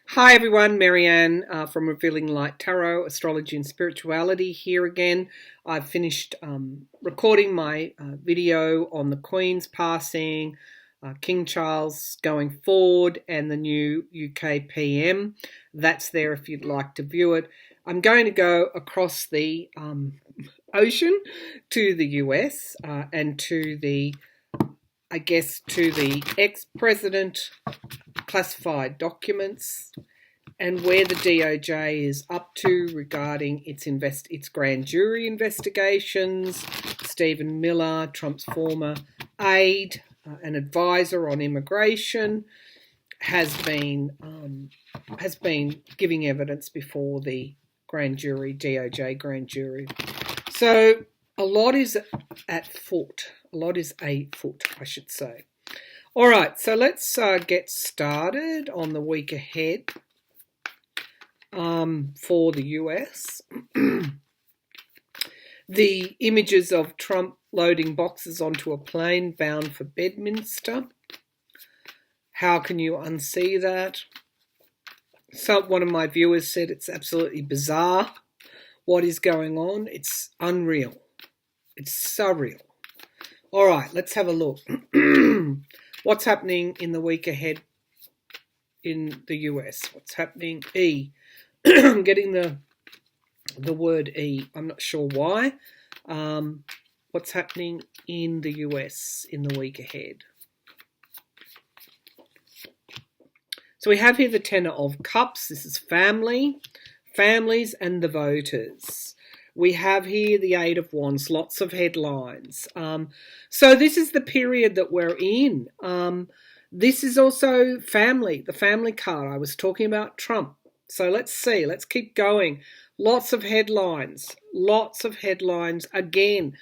Hi everyone, Marianne from Revealing Light Tarot, Astrology and Spirituality here again. I've finished recording my video on the Queen's passing, King Charles going forward, and the new UK PM. That's there if you'd like to view it. I'm going to go across the ocean to the US and to the ex-president, classified documents, and where the DOJ is up to regarding its grand jury investigations. Stephen Miller, Trump's former aide, an advisor on immigration, has been giving evidence before the grand jury, DOJ grand jury. So a lot is afoot. A lot is afoot, I should say. All right, so let's get started on the week ahead for the US. The images of Trump loading boxes onto a plane bound for Bedminster. How can you unsee that? So one of my viewers said it's absolutely bizarre what is going on. It's unreal. It's surreal. All right, let's have a look. What's happening in the week ahead in the US? What's happening? E. I'm getting the word E. I'm not sure why. What's happening in the US in the week ahead? So we have here the Ten of Cups. This is family, families and the voters. We have here the Eight of Wands, lots of headlines. So this is the period that we're in. This is also family, the family card. I was talking about Trump. So let's see, let's keep going. Lots of headlines again.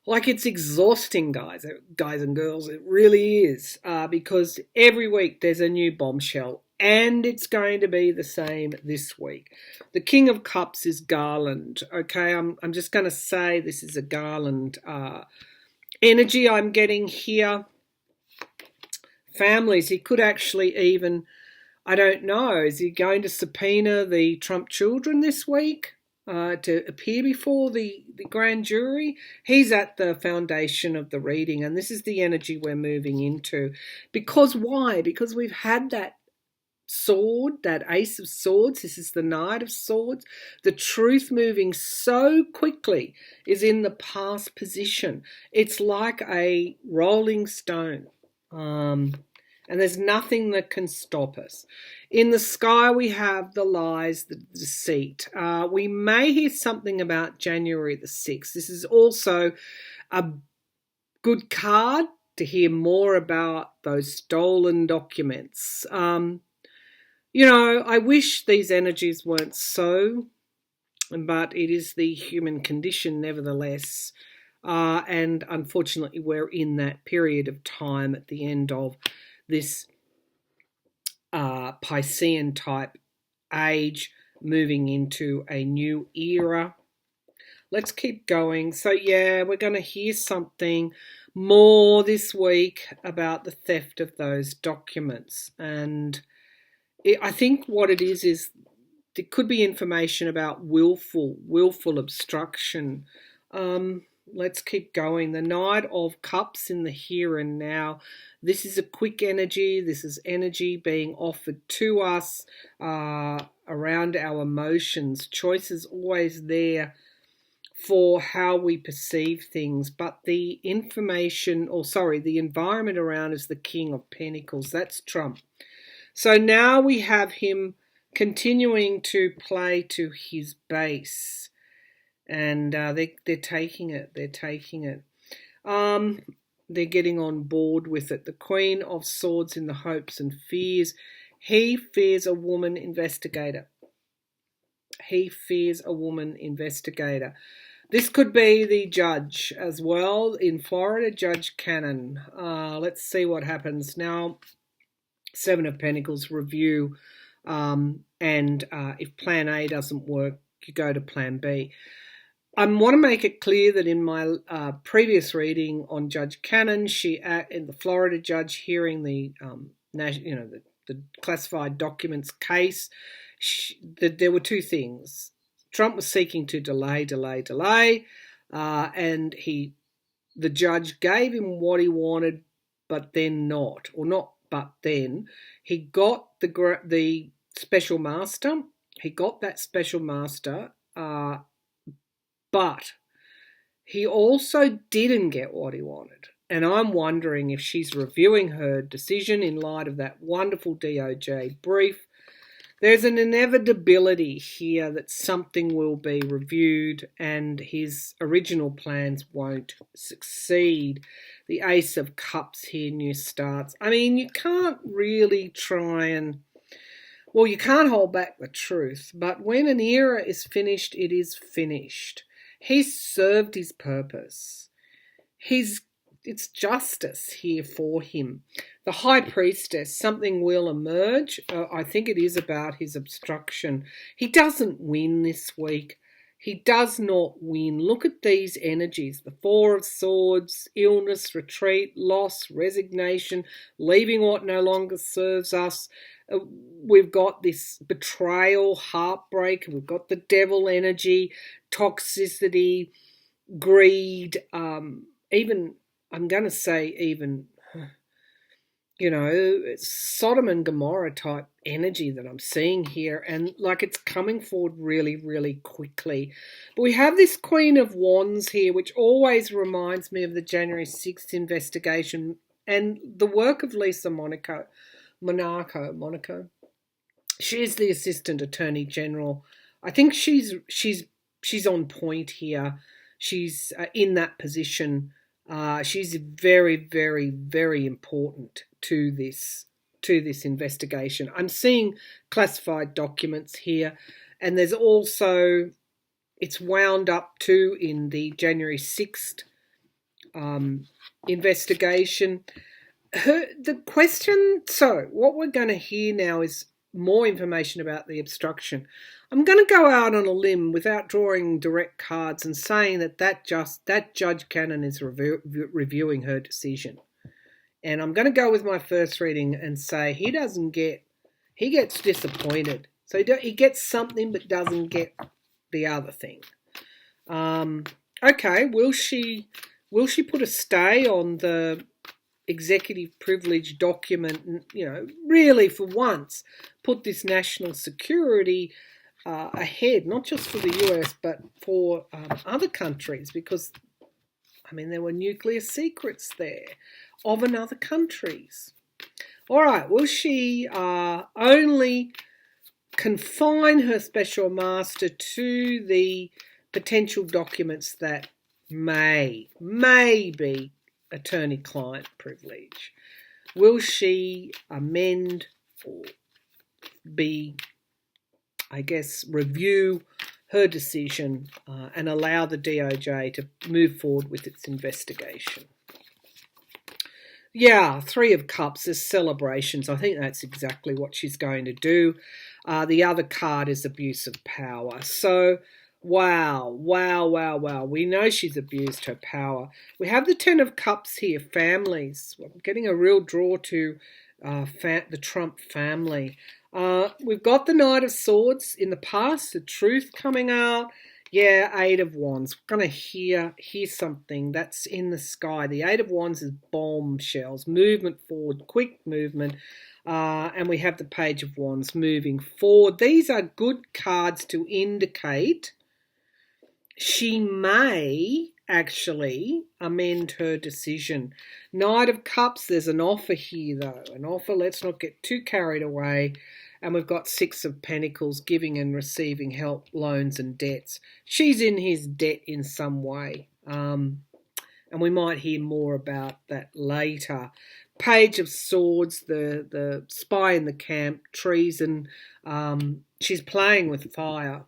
Like, it's exhausting, guys and girls. It really is, because every week there's a new bombshell. And it's going to be the same this week. The King of Cups is Garland. Okay, I'm just going to say this is a Garland energy I'm getting here. Families, he could actually even, I don't know, is he going to subpoena the Trump children this week to appear before the grand jury? He's at the foundation of the reading, and this is the energy we're moving into. Because why? Because we've had that sword, that Ace of Swords. This is the Knight of Swords. The truth moving so quickly is in the past position. It's like a rolling stone. And there's nothing that can stop us. In the sky, we have the lies, the deceit. We may hear something about January the 6th. This is also a good card to hear more about those stolen documents. You know, I wish these energies weren't so, but it is the human condition nevertheless. And unfortunately, we're in that period of time at the end of this Piscean type age, moving into a new era. Let's keep going. So yeah, we're going to hear something more this week about the theft of those documents. And I think what it is there could be information about willful obstruction. Let's keep going. The Knight of Cups in the here and now. This is a quick energy. This is energy being offered to us around our emotions. Choice is always there for how we perceive things. But the the environment around is the King of Pentacles. That's Trump. So now we have him continuing to play to his base. And they're taking it. They're taking it. They're getting on board with it. The Queen of Swords in the hopes and fears. He fears a woman investigator. He fears a woman investigator. This could be the judge as well in Florida, Judge Cannon. Let's see what happens. Now, Seven of Pentacles review. And if Plan A doesn't work, you go to Plan B. I want to make it clear that in my previous reading on Judge Cannon, in the Florida judge hearing the the classified documents case, there were two things. Trump was seeking to delay, and the judge gave him what he wanted, but then not, or not, but then he got the special master. He got that special master, but he also didn't get what he wanted. And I'm wondering if she's reviewing her decision in light of that wonderful DOJ brief. There's an inevitability here that something will be reviewed and his original plans won't succeed. The Ace of Cups here, new starts. I mean, you can't really you can't hold back the truth, but when an era is finished, it is finished. He's served his purpose. It's justice here for him. The High Priestess, something will emerge. I think it is about his obstruction. He doesn't win this week. He does not win. Look at these energies. The Four of Swords, illness, retreat, loss, resignation, leaving what no longer serves us. We've got this betrayal, heartbreak. We've got the devil energy, toxicity, greed, even, I'm going to say even, Sodom and Gomorrah type energy that I'm seeing here, and like it's coming forward really, really quickly. But we have this Queen of Wands here, which always reminds me of the January 6th investigation and the work of Lisa Monaco. She's the Assistant Attorney General. I think she's on point here. She's in that position. She's very, very, very important to this investigation. I'm seeing classified documents here, and there's also, it's wound up too in the January 6th investigation. So what we're going to hear now is more information about the obstruction. I'm going to go out on a limb without drawing direct cards and saying that Judge Cannon is reviewing her decision. And I'm going to go with my first reading and say he gets disappointed. So he gets something but doesn't get the other thing. Okay, will she put a stay on the executive privilege document and, really for once put this national security ahead, not just for the US, but for other countries, because, there were nuclear secrets there of another countries. All right, will she only confine her special master to the potential documents that may be attorney-client privilege? Will she amend or review her decision and allow the DOJ to move forward with its investigation? Yeah, Three of Cups is celebrations. I think that's exactly what she's going to do. The other card is abuse of power. So, wow. We know she's abused her power. We have the Ten of Cups here, families. I'm getting a real draw to the Trump family. We've got the Knight of Swords in the past, the truth coming out. Yeah, Eight of Wands. We're going to hear something that's in the sky. The Eight of Wands is bombshells, movement forward, quick movement. And we have the Page of Wands moving forward. These are good cards to indicate she may actually amend her decision. Knight of Cups, there's an offer here though. An offer, let's not get too carried away. And we've got Six of Pentacles, giving and receiving help, loans and debts. She's in his debt in some way. And we might hear more about that later. Page of Swords, the spy in the camp, treason. She's playing with fire.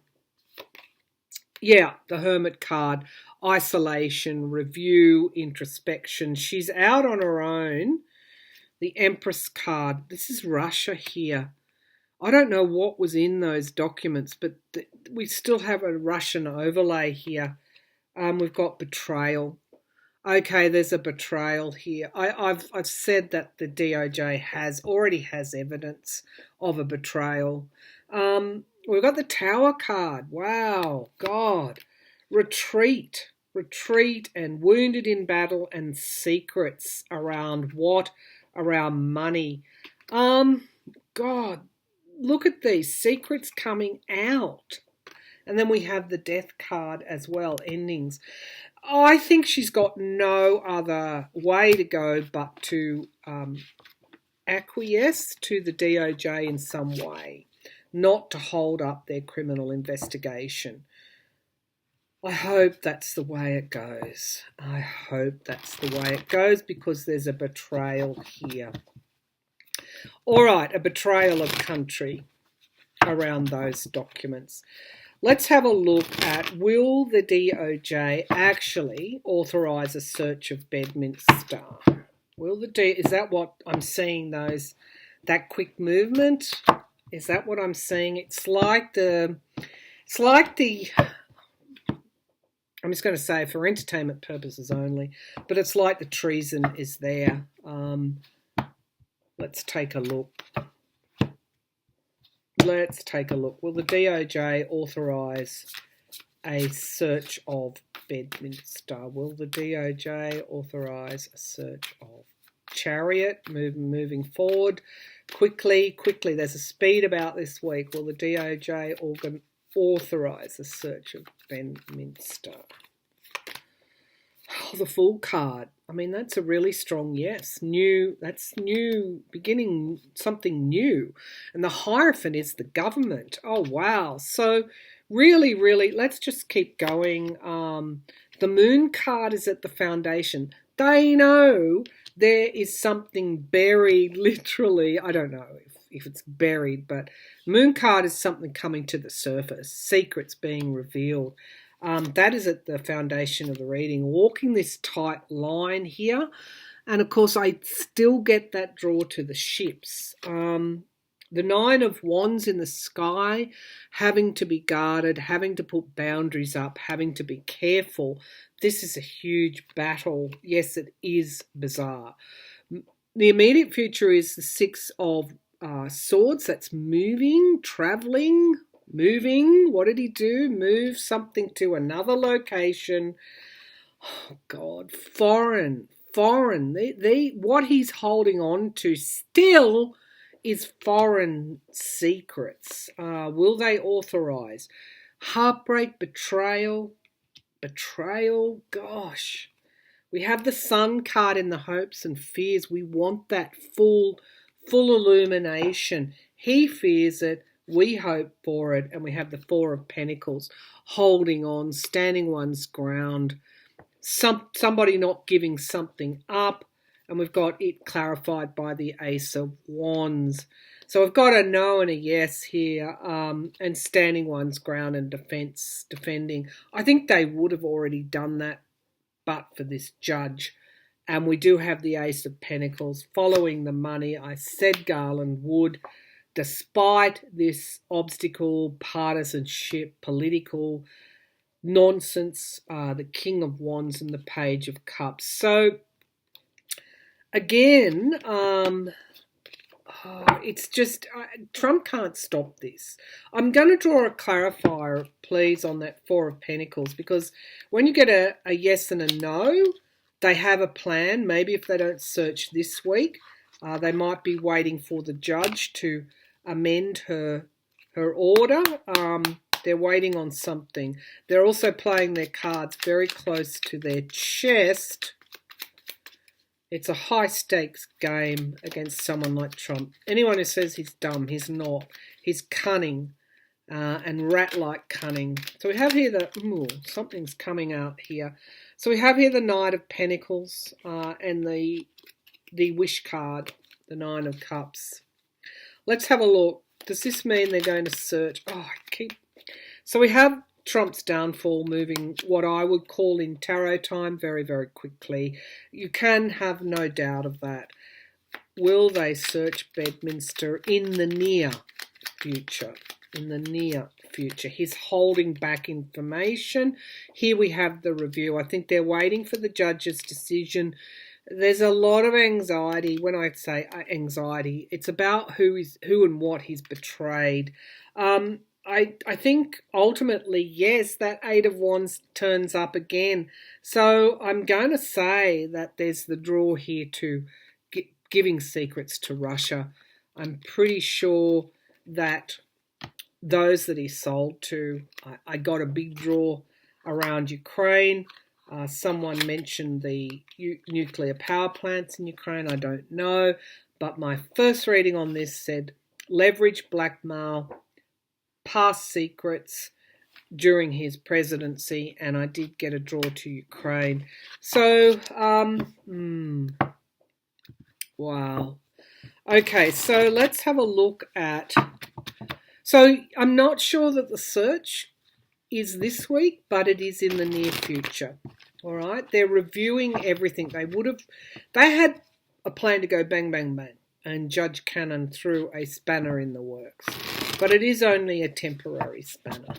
Yeah, the Hermit card, isolation, review, introspection. She's out on her own. The Empress card, this is Russia here. I don't know what was in those documents, but we still have a Russian overlay here. We've got betrayal. Okay, there's a betrayal here. I've said that the DOJ already has evidence of a betrayal. We've got the Tower card. Wow, God, retreat, and wounded in battle, and secrets around what? Around money. God, look at these secrets coming out, and then we have the Death card as well. Endings. I think she's got no other way to go but to acquiesce to the DOJ in some way, not to hold up their criminal investigation. I hope that's the way it goes. I hope that's the way it goes, because there's a betrayal here. All right, a betrayal of country around those documents. Let's have a look at, will the DOJ actually authorise a search of Bedminster? Is that what I'm seeing, that quick movement? Is that what I'm seeing? It's like the, I'm just going to say for entertainment purposes only, but it's like the treason is there. Let's take a look. Let's take a look. Will the DOJ authorise a search of Bedminster? Will the DOJ authorise a search of Chariot? Moving forward quickly. There's a speed about this week. Will the DOJ authorise a search of Bedminster? Oh, the Fool card. I mean, that's a really strong yes. That's new, beginning something new. And the Hierophant is the government. Oh, wow. So really, let's just keep going. The Moon card is at the Foundation. They know there is something buried, literally. I don't know if it's buried, but Moon card is something coming to the surface, secrets being revealed. That is at the foundation of the reading, walking this tight line here. And of course, I still get that draw to the ships. The Nine of Wands in the sky, having to be guarded, having to put boundaries up, having to be careful. This is a huge battle. Yes, it is bizarre. The immediate future is the Six of Swords. That's moving, traveling, moving. What did he do? Move something to another location. Oh, God. Foreign. What he's holding on to still is foreign secrets. Will they authorise? Heartbreak, betrayal. Gosh. We have the Sun card in the hopes and fears. We want that full illumination. He fears it. We hope for it. And we have the Four of Pentacles, holding on, standing one's ground. Somebody not giving something up. And we've got it clarified by the Ace of Wands. So we've got a no and a yes here, and standing one's ground and defending. I think they would have already done that, but for this judge. And we do have the Ace of Pentacles following the money. I said Garland would, despite this obstacle, partisanship, political nonsense, the King of Wands and the Page of Cups. So again, it's just, Trump can't stop this. I'm going to draw a clarifier, please, on that Four of Pentacles, because when you get a yes and a no, they have a plan. Maybe if they don't search this week, they might be waiting for the judge to amend her order. They're waiting on something. They're also playing their cards very close to their chest. It's a high-stakes game against someone like Trump. Anyone who says he's dumb, he's not. He's cunning, and rat-like cunning. So we have here something's coming out here. So we have here the Knight of Pentacles and the Wish card, the Nine of Cups. Let's have a look. Does this mean they're going to search? So we have Trump's downfall moving, what I would call in tarot time, very, very quickly. You can have no doubt of that. Will they search Bedminster in the near future? in the near future. He's holding back information. Here we have the review. I think they're waiting for the judge's decision. There's a lot of anxiety. When I say anxiety, it's about who and what he's betrayed. I think ultimately, yes, that Eight of Wands turns up again. So I'm going to say that there's the draw here to giving secrets to Russia. I'm pretty sure that those that he sold to, I got a big draw around Ukraine. Someone mentioned the nuclear power plants in Ukraine. I don't know. But my first reading on this said leverage, blackmail, past secrets during his presidency. And I did get a draw to Ukraine. So, wow. Okay, so let's have a look at... So I'm not sure that the search is this week, but it is in the near future. All right, they're reviewing everything. They had a plan to go bang, bang, bang, and Judge Cannon threw a spanner in the works. But it is only a temporary spanner.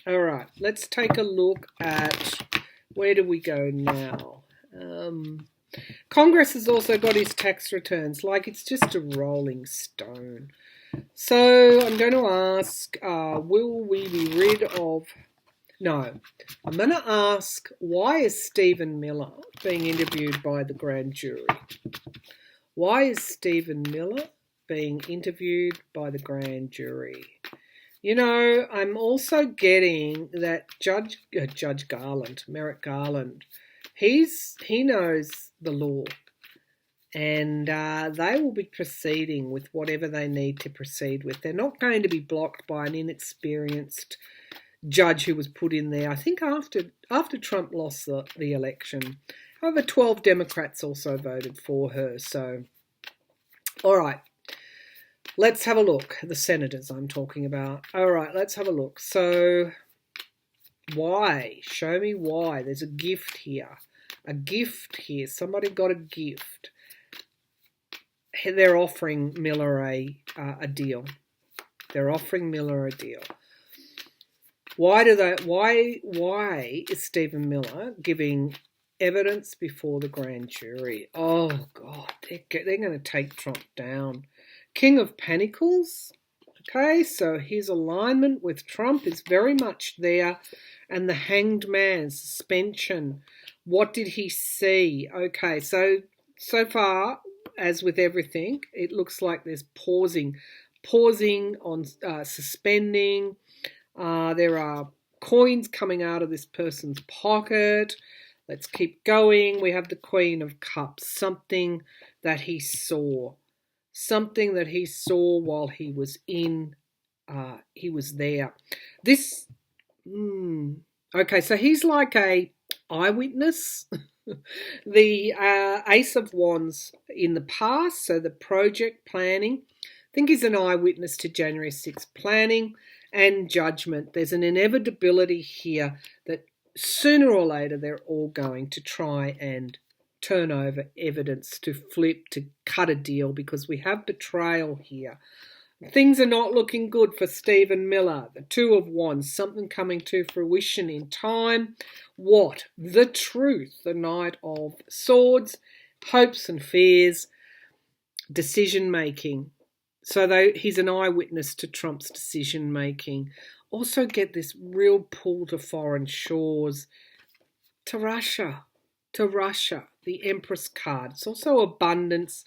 All right, let's take a look at, where do we go now? Congress has also got his tax returns, like it's just a rolling stone. So I'm going to ask, will we be rid of... No, I'm going to ask, why is Stephen Miller being interviewed by the grand jury? Why is Stephen Miller being interviewed by the grand jury? You know, I'm also getting that Judge Garland, Merrick Garland, he knows the law. And they will be proceeding with whatever they need to proceed with. They're not going to be blocked by an inexperienced judge who was put in there, I think, after Trump lost the election. However, 12 Democrats also voted for her. So, all right, let's have a look. The senators I'm talking about. All right, let's have a look. So, why? Show me why. There's a gift here. A gift here. Somebody got a gift. They're offering Miller a deal. They're offering Miller a deal. Why is Stephen Miller giving evidence before the grand jury? Oh God, they're going to take Trump down. King of Pentacles. Okay, so his alignment with Trump is very much there, and the Hanged Man, suspension. What did he see? Okay, so far, as with everything, it looks like there's pausing on suspending. There are coins coming out of this person's pocket. Let's keep going. We have the Queen of Cups, something that he saw while he was there. This, okay, so he's like a eyewitness. The Ace of Wands in the past, so the project planning. I think he's an eyewitness to January 6th planning and judgment. There's an inevitability here that sooner or later they're all going to try and turn over evidence, to flip, to cut a deal, because we have betrayal here. Things are not looking good for Stephen Miller. The Two of Wands, something coming to fruition in time. What? The truth. The Knight of Swords, hopes and fears, decision making. So he's an eyewitness to Trump's decision making. Also get this real pull to foreign shores, to Russia, the Empress card. It's also abundance.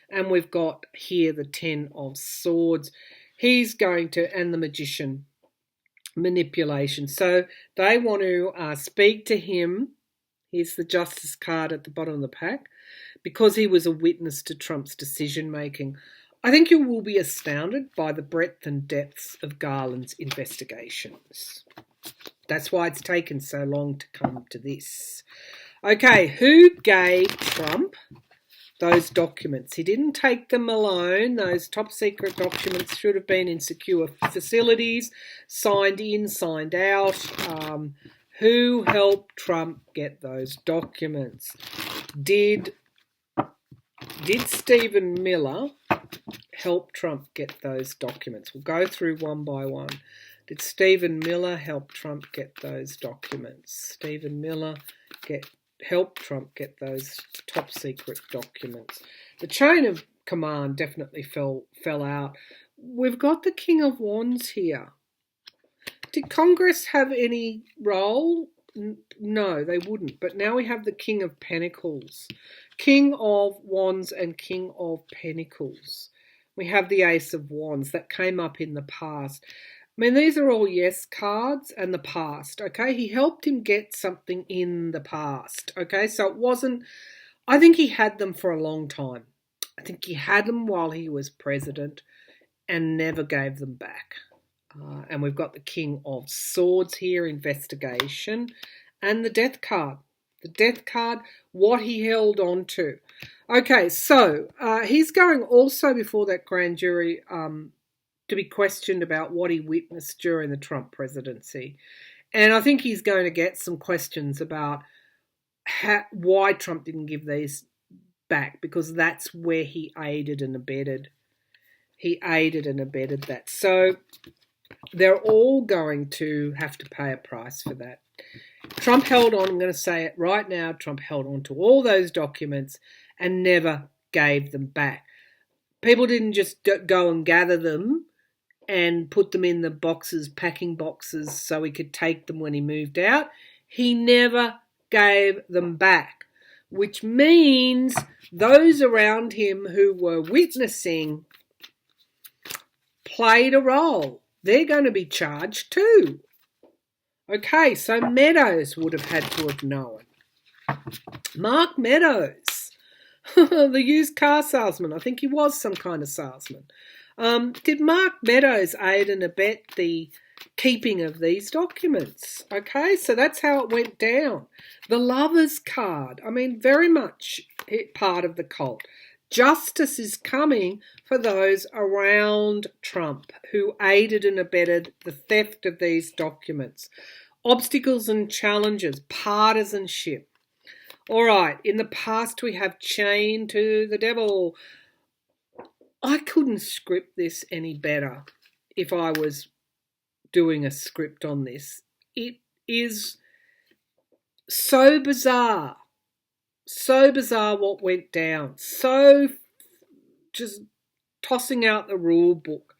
And we've got here the Ten of Swords. He's going to, and the Magician, manipulation. So they want to speak to him. Here's the Justice card at the bottom of the pack, because he was a witness to Trump's decision making. I think you will be astounded by the breadth and depths of Garland's investigations. That's why it's taken so long to come to this. Okay, who gave Trump those documents? He didn't take them alone. Those top secret documents should have been in secure facilities, signed in, signed out. Who helped Trump get those documents? Did Did Stephen Miller help Trump get those documents? We'll go through one by one. Did Stephen Miller help Trump get those documents? Stephen Miller help Trump get those top secret documents. The chain of command definitely fell out. We've got the King of Wands here. Did Congress have any role? No, they wouldn't. But now we have the King of Pentacles. King of Wands and King of Pentacles. We have the Ace of Wands that came up in the past. I mean, these are all yes cards and the past, okay? He helped him get something in the past, okay? So it wasn't, I think he had them for a long time. I think he had them while he was president and never gave them back. And we've got the King of Swords here, investigation, and the Death card. The Death card, what he held on to. Okay, so he's going also before that grand jury to be questioned about what he witnessed during the Trump presidency. And I think he's going to get some questions about why Trump didn't give these back, because that's where he aided and abetted. He aided and abetted that. So they're all going to have to pay a price for that. Trump held on, I'm going to say it right now, Trump held on to all those documents and never gave them back. People didn't just go and gather them and put them in the boxes, packing boxes, so he could take them when he moved out. He never gave them back, which means those around him who were witnessing played a role. They're going to be charged too. Okay, so Meadows would have had to have known. Mark Meadows, the used car salesman. I think he was some kind of salesman. Did Mark Meadows aid and abet the keeping of these documents? Okay, so that's how it went down. The Lover's card, I mean, very much part of the cult. Justice is coming for those around Trump who aided and abetted the theft of these documents. Obstacles and challenges, partisanship. All right, in the past we have chained to the devil. I couldn't script this any better if I was doing a script on this. It is so bizarre what went down. So just tossing out the rule book.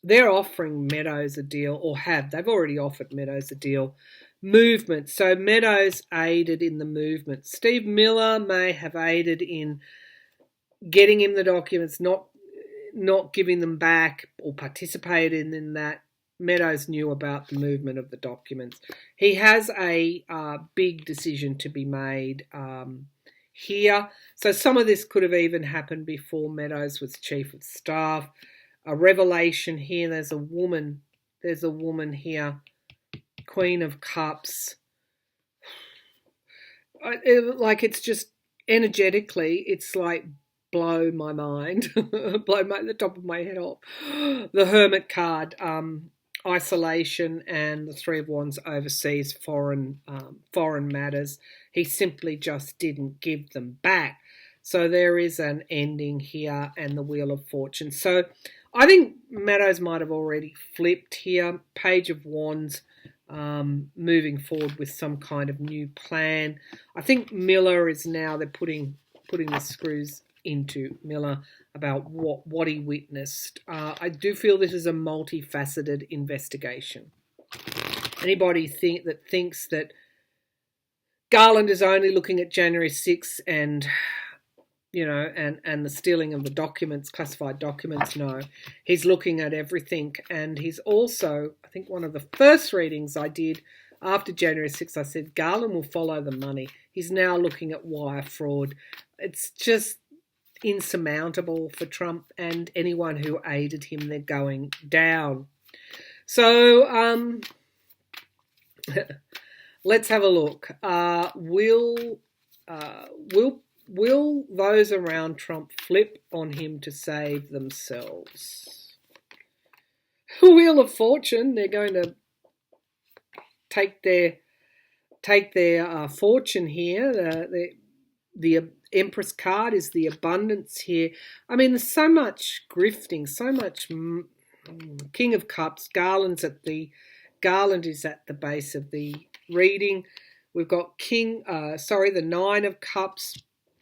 They're offering Meadows a deal, or have. They've already offered Meadows a deal. Movement. So Meadows aided in the movement. Steve Miller may have aided in getting him the documents, not giving them back, or participated in that. Meadows knew about the movement of the documents. He has a big decision to be made here. So some of this could have even happened before Meadows was chief of staff. A revelation here. There's a woman here. Queen of Cups. It's just energetically, it's like blow my mind, blow the top of my head off. The Hermit card, isolation, and the Three of Wands, overseas, foreign matters. He simply just didn't give them back. So there is an ending here, and the Wheel of Fortune. So I think Meadows might have already flipped here. Page of Wands, moving forward with some kind of new plan. I think Miller is now, they're putting the screws into Miller about what he witnessed. I do feel this is a multifaceted investigation. Anybody that thinks that Garland is only looking at January 6th and the stealing of the documents, classified documents, no. He's looking at everything, and he's also, I think one of the first readings I did after January 6th, I said Garland will follow the money. He's now looking at wire fraud. It's just insurmountable for Trump and anyone who aided him. They're going down. So let's have a look. Will those around Trump flip on him to save themselves? Wheel of Fortune, they're going to take their fortune here. the Empress card is the abundance here. I mean, there's so much grifting, so much King of Cups. Garland is at the base of the reading. We've got the Nine of Cups,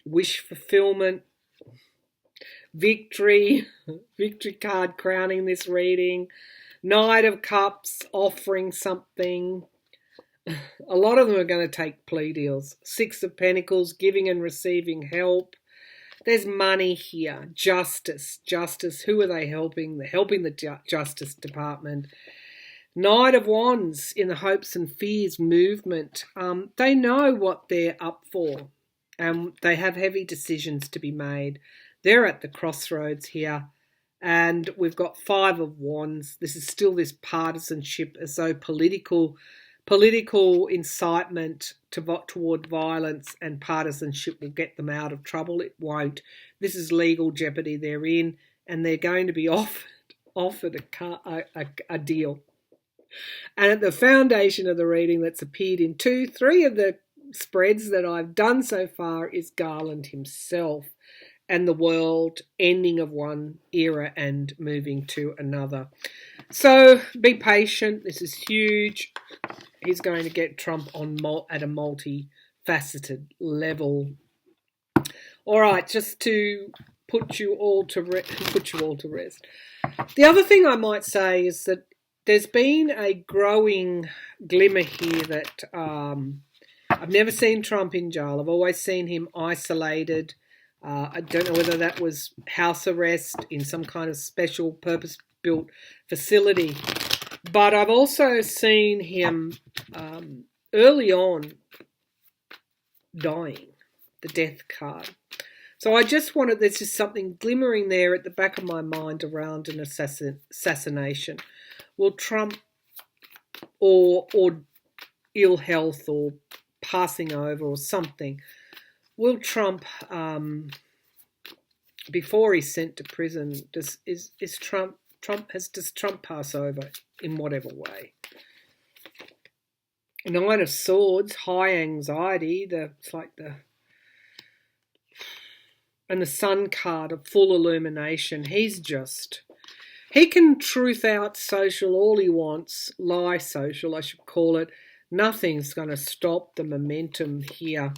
wish fulfillment, victory card crowning this reading. Knight of Cups, offering something. A lot of them are going to take plea deals. Six of Pentacles, giving and receiving help. There's money here. Justice. Who are they helping? They're helping the Justice Department. Knight of Wands, in the hopes and fears movement. They know what they're up for. They have heavy decisions to be made. They're at the crossroads here. And we've got Five of Wands. This is still this partisanship, as though political incitement toward violence and partisanship will get them out of trouble. It won't. This is legal jeopardy they're in, and they're going to be offered a deal. And at the foundation of the reading that's appeared in 3 of the spreads that I've done so far is Garland himself and the world ending of one era and moving to another. So be patient. This is huge. He's going to get Trump at a multifaceted level. All right, just to put you all to rest. The other thing I might say is that there's been a growing glimmer here that I've never seen Trump in jail. I've always seen him isolated. I don't know whether that was house arrest in some kind of special purpose-built facility. But I've also seen him early on dying, the death card. So I just wanted, there's just something glimmering there at the back of my mind around an assassination. Will Trump, or ill health, or passing over, or something, will Trump, before he's sent to prison, does Trump pass over in whatever way? Nine of Swords, high anxiety, and the Sun card of full illumination. He can truth out social all he wants, lie social, I should call it. Nothing's going to stop the momentum here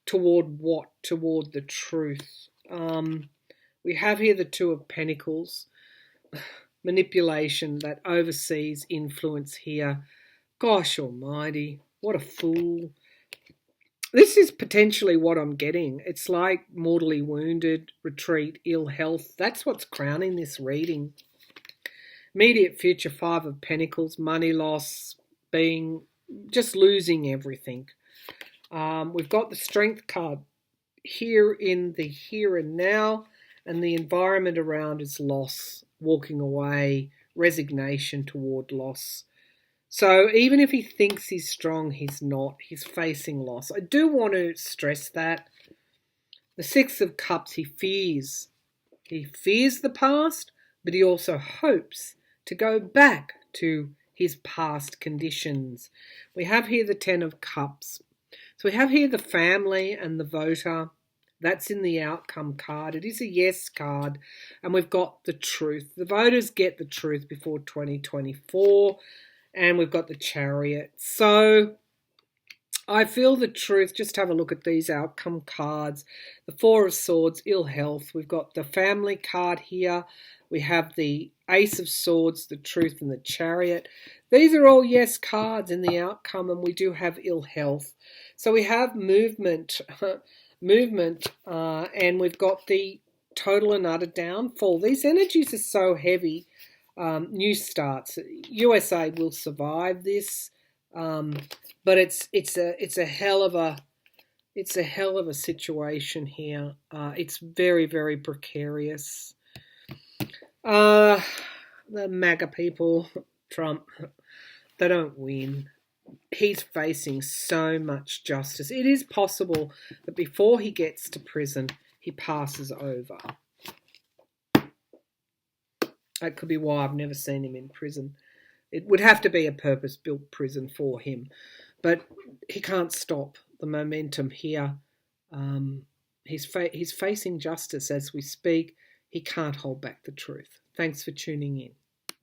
toward what? Toward the truth. We have here the Two of Pentacles, manipulation, that overseas influence here. Gosh almighty, what a fool. This is potentially what I'm getting. It's like mortally wounded, retreat, ill health. That's what's crowning this reading. Immediate future, Five of Pentacles, money loss, just losing everything. We've got the Strength card here in the here and now, and the environment around is loss, walking away, resignation toward loss. So even if he thinks he's strong, he's not. He's facing loss. I do want to stress that. The Six of Cups, he fears. He fears the past, but he also hopes to go back to his past conditions. We have here the Ten of Cups. So we have here the family and the voter. That's in the outcome card. It is a yes card. And we've got the truth. The voters get the truth before 2024. And we've got the Chariot. So I feel the truth. Just have a look at these outcome cards. The Four of Swords, ill health. We've got the family card here. We have the Ace of Swords, the truth, and the Chariot. These are all yes cards in the outcome, and we do have ill health. So we have movement, and we've got the total and utter downfall. These energies are so heavy. New starts. USA will survive this, but it's a hell of a situation here. It's very, very precarious. The MAGA people, Trump, they don't win. He's facing so much justice. It is possible that before he gets to prison, he passes over. That could be why I've never seen him in prison. It would have to be a purpose-built prison for him. But he can't stop the momentum here. He's facing justice as we speak. He can't hold back the truth. Thanks for tuning in.